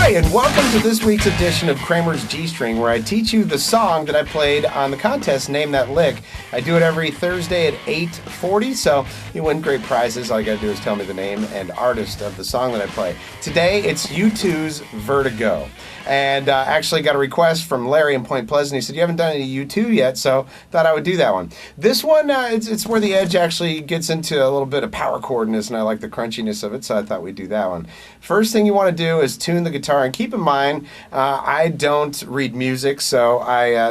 Hi, and welcome to this week's edition of Kramers G String, where I teach you the song that I played on the contest, Name That Lick. I do it every Thursday at 8:40, so you win great prizes. All you gotta do is tell me the name and artist of the song that I play. Today, it's U2's Vertigo. And actually got a request from Larry in Point Pleasant. He said, you haven't done any U2 yet, so thought I would do that one. This one, it's where the edge actually gets into a little bit of power chordness, and I like the crunchiness of it, so I thought we'd do that one. First thing you want to do is tune the guitar, and keep in mind, I don't read music, so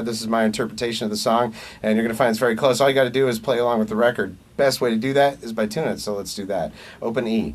this is my interpretation of the song, and you're going to find it's very close. All you got to do is play along with the record. Best way to do that is by tuning it, so let's do that. Open E.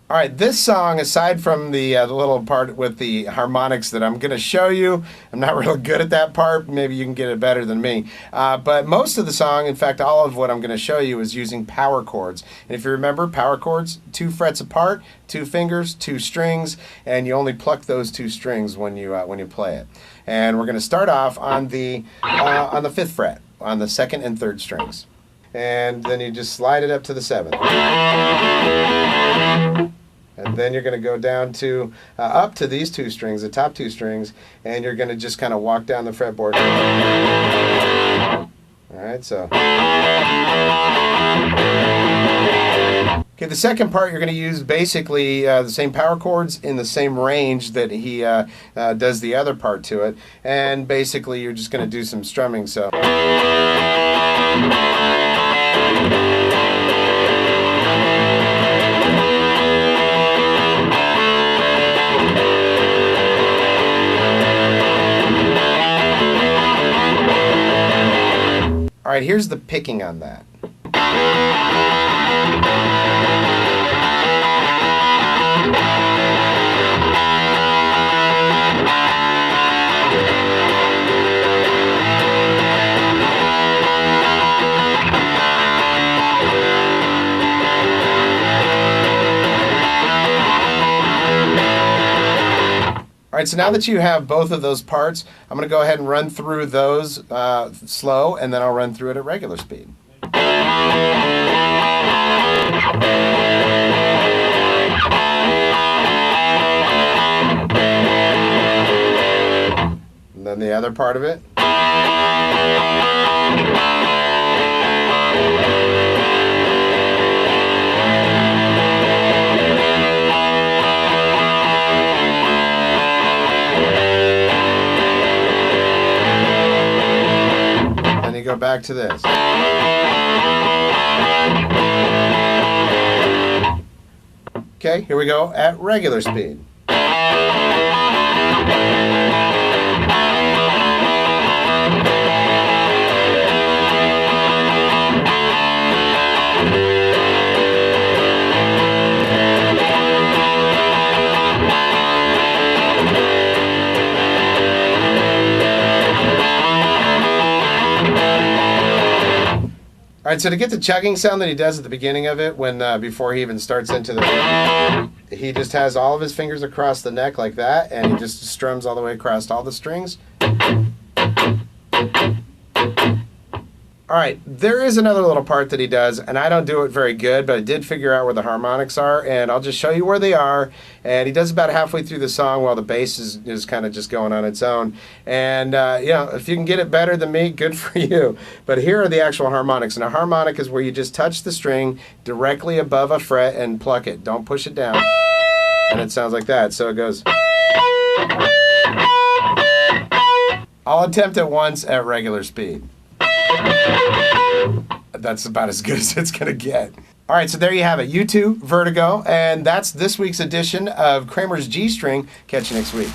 All right, this song, aside from the little part with the harmonics that I'm going to show you, I'm not real good at that part. Maybe you can get it better than me. But most of the song, in fact, all of what I'm going to show you is using power chords. And if you remember, power chords, 2 frets apart, 2 fingers, 2 strings, and you only pluck those 2 strings when you play it. And we're going to start off on the 5th fret, on the 2nd and 3rd strings. And then you just slide it up to the 7th. And then you're going to go down to, up to these 2 strings, the top 2 strings, and you're going to just kind of walk down the fretboard. Alright, so. Okay, the second part you're going to use basically the same power chords in the same range that he does the other part to it. And basically you're just going to do some strumming, so. All right, here's the picking on that. All right, so now that you have both of those parts, I'm going to go ahead and run through those slow, and then I'll run through it at regular speed. And then the other part of it. Go back to this. Okay, here we go at regular speed. All right, so to get the chugging sound that he does at the beginning of it, when before he even starts into the, he just has all of his fingers across the neck like that, and he just strums all the way across all the strings. All right, there is another little part that he does, and I don't do it very good, but I did figure out where the harmonics are, and I'll just show you where they are. And he does about halfway through the song while the bass is kind of just going on its own. And, if you can get it better than me, good for you. But here are the actual harmonics. And a harmonic is where you just touch the string directly above a fret and pluck it. Don't push it down. And it sounds like that. So it goes. I'll attempt it once at regular speed. That's about as good as it's going to get. All right, so there you have it. U2, Vertigo, and that's this week's edition of Kramers G String. Catch you next week.